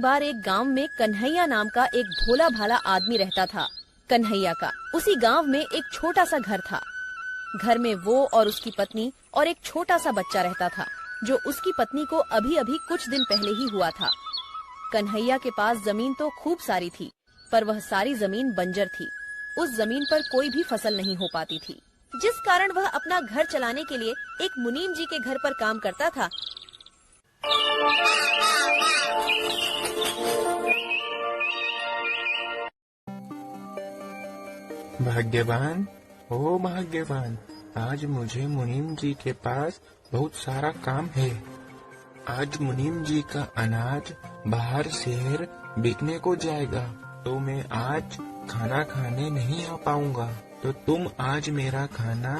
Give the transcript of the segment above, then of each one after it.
एक बार एक गांव में कन्हैया नाम का एक भोला भाला आदमी रहता था। कन्हैया का उसी गांव में एक छोटा सा घर था। घर में वो और उसकी पत्नी और एक छोटा सा बच्चा रहता था, जो उसकी पत्नी को अभी अभी कुछ दिन पहले ही हुआ था। कन्हैया के पास जमीन तो खूब सारी थी, पर वह सारी जमीन बंजर थी। उस जमीन पर कोई भी फसल नहीं हो पाती थी, जिस कारण वह अपना घर चलाने के लिए एक मुनीम जी के घर पर काम करता था। भाग्यवान, ओ भाग्यवान, आज मुझे मुनीम जी के पास बहुत सारा काम है। आज मुनीम जी का अनाज बाहर शहर बिकने को जाएगा, तो मैं आज खाना खाने नहीं आ पाऊंगा। तो तुम आज मेरा खाना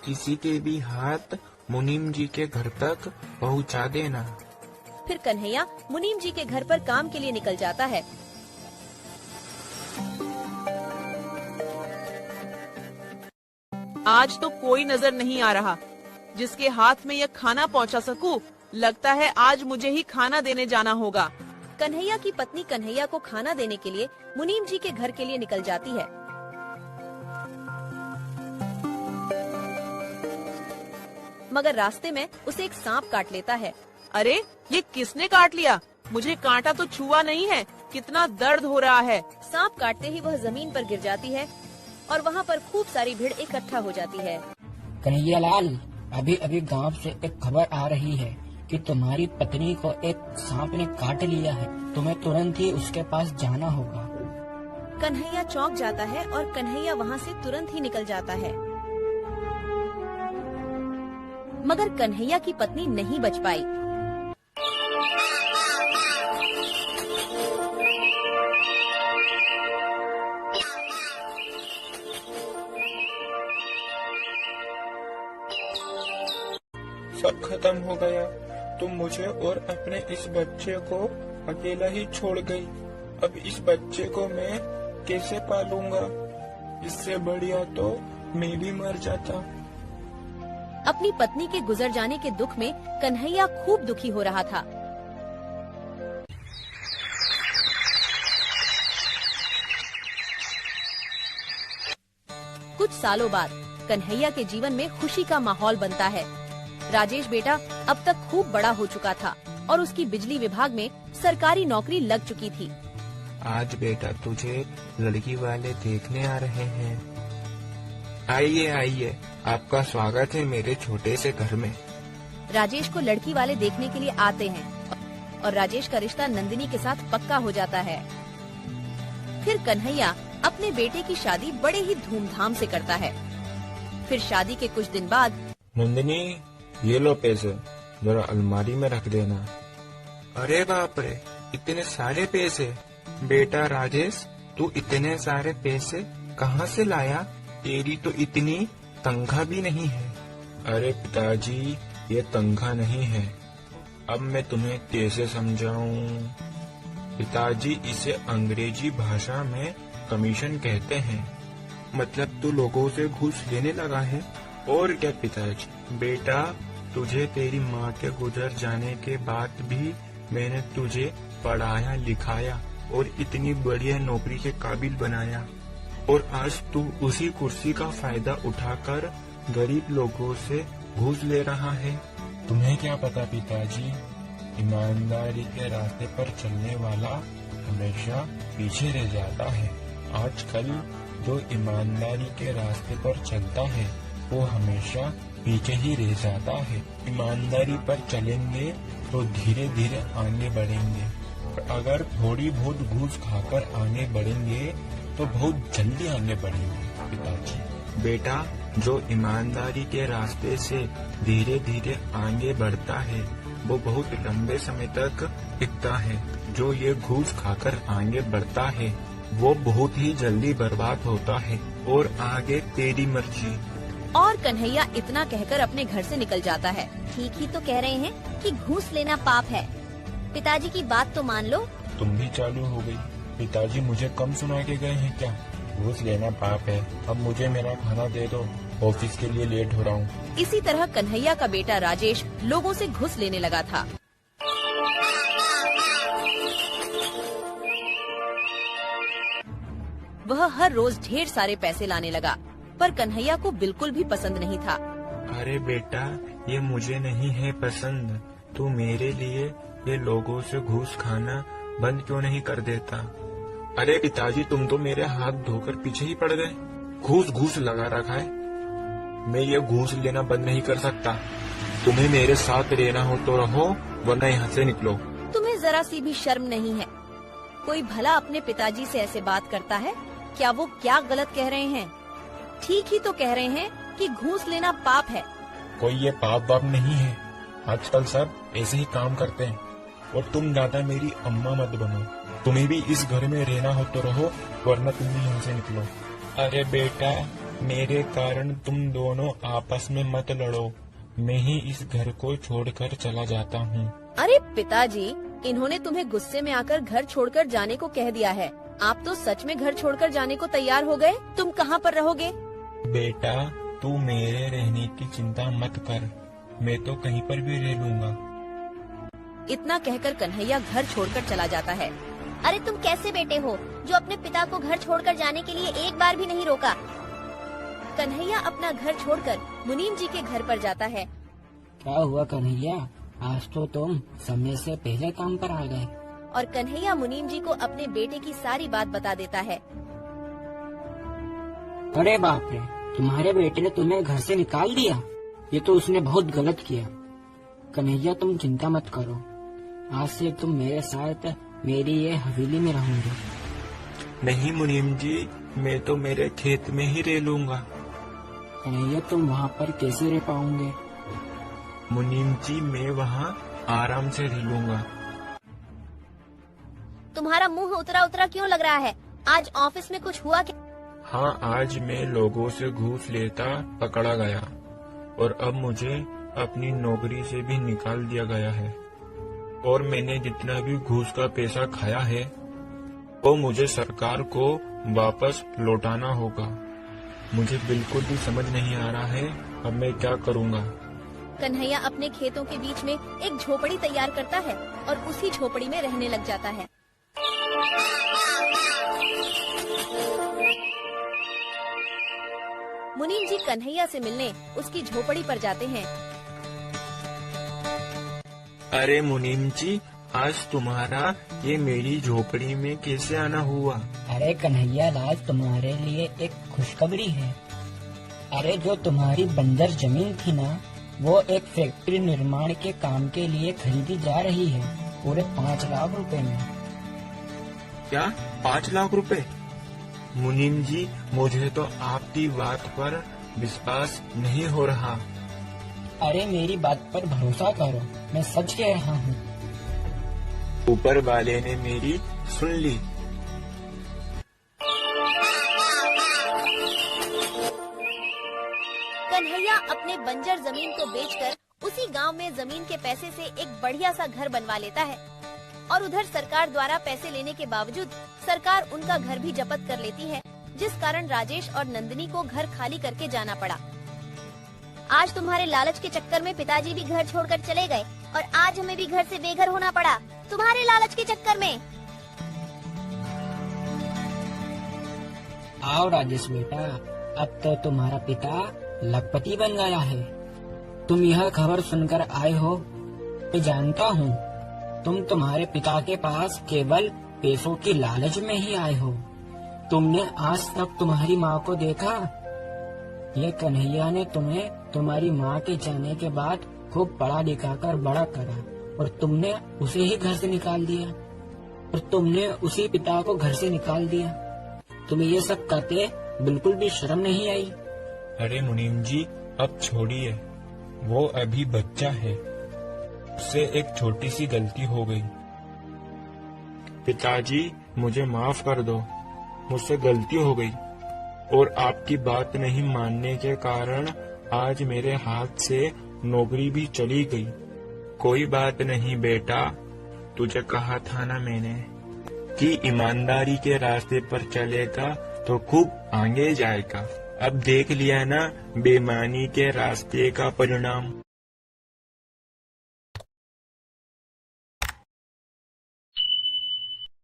किसी के भी हाथ मुनीम जी के घर तक पहुंचा देना। फिर कन्हैया मुनीम जी के घर पर काम के लिए निकल जाता है। आज तो कोई नजर नहीं आ रहा जिसके हाथ में यह खाना पहुंचा सकूं। लगता है आज मुझे ही खाना देने जाना होगा। कन्हैया की पत्नी कन्हैया को खाना देने के लिए मुनीम जी के घर के लिए निकल जाती है। मगर रास्ते में उसे एक सांप काट लेता है। अरे, ये किसने काट लिया? मुझे कांटा तो छुआ नहीं है। कितना दर्द हो रहा है। सांप काटते ही वह जमीन पर गिर जाती है और वहाँ पर खूब सारी भीड़ इकट्ठा हो जाती है। कन्हैया लाल, अभी अभी गांव से एक खबर आ रही है कि तुम्हारी पत्नी को एक सांप ने काट लिया है। तुम्हें तुरंत ही उसके पास जाना होगा। कन्हैया चौंक जाता है और कन्हैया वहाँ से तुरंत ही निकल जाता है। मगर कन्हैया की पत्नी नहीं बच पाई। सब खत्म हो गया। तुम मुझे और अपने इस बच्चे को अकेला ही छोड़ गई। अब इस बच्चे को मैं कैसे पालूंगा? इससे बढ़िया तो मैं भी मर जाता। अपनी पत्नी के गुजर जाने के दुख में कन्हैया खूब दुखी हो रहा था। कुछ सालों बाद कन्हैया के जीवन में खुशी का माहौल बनता है। राजेश बेटा अब तक खूब बड़ा हो चुका था और उसकी बिजली विभाग में सरकारी नौकरी लग चुकी थी। आज बेटा तुझे लड़की वाले देखने आ रहे हैं। आइए आइए, आपका स्वागत है मेरे छोटे से घर में। राजेश को लड़की वाले देखने के लिए आते हैं और राजेश का रिश्ता नंदिनी के साथ पक्का हो जाता है। फिर कन्हैया अपने बेटे की शादी बड़े ही धूमधाम से करता है। फिर शादी के कुछ दिन बाद, नंदिनी, ये लो पैसे, जरा अलमारी में रख देना। अरे बाप रे, इतने सारे पैसे! बेटा राजेश, तू इतने सारे पैसे कहाँ से लाया? तेरी तो इतनी तनख्वाह भी नहीं है। अरे पिताजी, ये तनख्वाह नहीं है। अब मैं तुम्हें कैसे समझाऊं? पिताजी, इसे अंग्रेजी भाषा में कमीशन कहते हैं। मतलब तू लोगों से घूस लेने लगा है? और क्या पिताजी। बेटा, तुझे तेरी माँ के गुजर जाने के बाद भी मैंने तुझे पढ़ाया लिखाया और इतनी बढ़िया नौकरी के काबिल बनाया, और आज तू उसी कुर्सी का फायदा उठाकर गरीब लोगों से घूस ले रहा है। तुम्हें क्या पता पिताजी, ईमानदारी के रास्ते पर चलने वाला हमेशा पीछे रह जाता है। आजकल जो ईमानदारी के रास्ते पर चलता है वो हमेशा पीछे ही रह जाता है। ईमानदारी पर चलेंगे तो धीरे धीरे आगे बढ़ेंगे, और अगर थोड़ी बहुत घूस खाकर आगे बढ़ेंगे तो बहुत जल्दी आगे बढ़ेंगे। पिताजी, बेटा, जो ईमानदारी के रास्ते से धीरे धीरे आगे बढ़ता है वो बहुत लंबे समय तक टिकता है। जो ये घूस खाकर आगे बढ़ता है वो बहुत ही जल्दी बर्बाद होता है। और आगे तेरी मर्जी। और कन्हैया इतना कहकर अपने घर से निकल जाता है। ठीक ही तो कह रहे हैं कि घूस लेना पाप है। पिताजी की बात तो मान लो। तुम भी चालू हो गई। पिताजी मुझे कम सुना के गए हैं क्या? घूस लेना पाप है। अब मुझे मेरा खाना दे दो, ऑफिस के लिए लेट हो रहा हूँ। इसी तरह कन्हैया का बेटा राजेश लोगों से घूस लेने लगा था। वह हर रोज ढेर सारे पैसे लाने लगा, पर कन्हैया को बिल्कुल भी पसंद नहीं था। अरे बेटा, ये मुझे नहीं है पसंद। तू मेरे लिए ये लोगों से घूस खाना बंद क्यों नहीं कर देता? अरे पिताजी, तुम तो मेरे हाथ धोकर पीछे ही पड़ गए। घूस घूस लगा रखा है। मैं ये घूस लेना बंद नहीं कर सकता। तुम्हें मेरे साथ रहना हो तो रहो, वरना यहाँ से निकलो। तुम्हें जरा सी भी शर्म नहीं है? कोई भला अपने पिताजी से ऐसे बात करता है? क्या वो क्या गलत कह रहे हैं? ठीक ही तो कह रहे हैं कि घूस लेना पाप है। कोई ये पाप वाप नहीं है। आजकल सब ऐसे ही काम करते हैं। और तुम ज्यादा मेरी अम्मा मत बनो। तुम्हें भी इस घर में रहना हो तो रहो, वरना तुम भी यहाँ से निकलो। अरे बेटा, मेरे कारण तुम दोनों आपस में मत लड़ो। मैं ही इस घर को छोड़कर चला जाता हूँ। अरे पिताजी, इन्होंने तुम्हें गुस्से में आकर घर छोड़कर जाने को कह दिया है। आप तो सच में घर छोड़कर जाने को तैयार हो गए। तुम कहाँ पर रहोगे? बेटा, तू मेरे रहने की चिंता मत कर। मैं तो कहीं पर भी रह लूंगा। इतना कहकर कन्हैया घर छोड़कर चला जाता है। अरे तुम कैसे बेटे हो जो अपने पिता को घर छोड़कर जाने के लिए एक बार भी नहीं रोका? कन्हैया अपना घर छोड़कर मुनीम जी के घर पर जाता है। क्या हुआ कन्हैया, आज तो तुम समय से पहले काम पर आ गए। और कन्हैया मुनीम जी को अपने बेटे की सारी बात बता देता है। अरे बाप रे, तुम्हारे बेटे ने तुम्हें घर से निकाल दिया। ये तो उसने बहुत गलत किया। कन्हैया, तुम चिंता मत करो। आज से तुम मेरे साथ मेरी ये हवेली में रहोगे। नहीं मुनीम जी, मैं तो मेरे खेत में ही रह लूंगा। कन्हैया, तुम वहाँ पर कैसे रह पाओगे? मुनीम जी, मैं वहाँ आराम से रह लूंगा। तुम्हारा मुंह उतरा उतरा क्यों लग रहा है? आज ऑफिस में कुछ हुआ क्या? हाँ, आज मैं लोगों से घूस लेता पकड़ा गया और अब मुझे अपनी नौकरी से भी निकाल दिया गया है। और मैंने जितना भी घूस का पैसा खाया है वो मुझे सरकार को वापस लौटाना होगा। मुझे बिल्कुल भी समझ नहीं आ रहा है अब मैं क्या करूँगा। कन्हैया अपने खेतों के बीच में एक झोपड़ी तैयार करता है और उसी झोपड़ी में रहने लग जाता है। मुनीम जी कन्हैया से मिलने उसकी झोपड़ी पर जाते हैं। अरे मुनीम जी, आज तुम्हारा ये मेरी झोपड़ी में कैसे आना हुआ? अरे कन्हैया, आज तुम्हारे लिए एक खुशखबरी है। अरे जो तुम्हारी बंजर जमीन थी ना, वो एक फैक्ट्री निर्माण के काम के लिए खरीदी जा रही है, पूरे 5 लाख रुपए में। क्या 5 लाख रुपए? मुनीम जी, मुझे तो आपकी बात पर विश्वास नहीं हो रहा। अरे मेरी बात पर भरोसा करो, मैं सच कह रहा हूँ। ऊपर वाले ने मेरी सुन ली। कन्हैया अपने बंजर जमीन को बेचकर उसी गांव में जमीन के पैसे से एक बढ़िया सा घर बनवा लेता है। और उधर सरकार द्वारा पैसे लेने के बावजूद सरकार उनका घर भी जब्त कर लेती है, जिस कारण राजेश और नंदिनी को घर खाली करके जाना पड़ा। आज तुम्हारे लालच के चक्कर में पिताजी भी घर छोड़कर चले गए और आज हमें भी घर से बेघर होना पड़ा, तुम्हारे लालच के चक्कर में। आओ राजेश बेटा, अब तो तुम्हारा पिता लखपति बन गया है। तुम यह खबर सुनकर आए हो, मैं जानता हूँ। तुम तुम्हारे पिता के पास केवल पैसों की लालच में ही आए हो। तुमने आज तक तुम्हारी माँ को देखा? ये कन्हैया ने तुम्हें तुम्हारी माँ के जाने के बाद खूब पढ़ा लिखा कर बड़ा करा और तुमने उसे ही घर से निकाल दिया और तुमने उसी पिता को घर से निकाल दिया। तुम्हें ये सब करते बिल्कुल भी शर्म नहीं आई? अरे मुनीम जी, अब छोड़िए, वो अभी बच्चा है, उससे एक छोटी सी गलती हो गई। पिताजी, मुझे माफ कर दो, मुझसे गलती हो गई और आपकी बात नहीं मानने के कारण आज मेरे हाथ से नौकरी भी चली गई। कोई बात नहीं बेटा, तुझे कहा था ना मैंने कि ईमानदारी के रास्ते पर चलेगा तो खूब आगे जाएगा। अब देख लिया ना बेईमानी के रास्ते का परिणाम।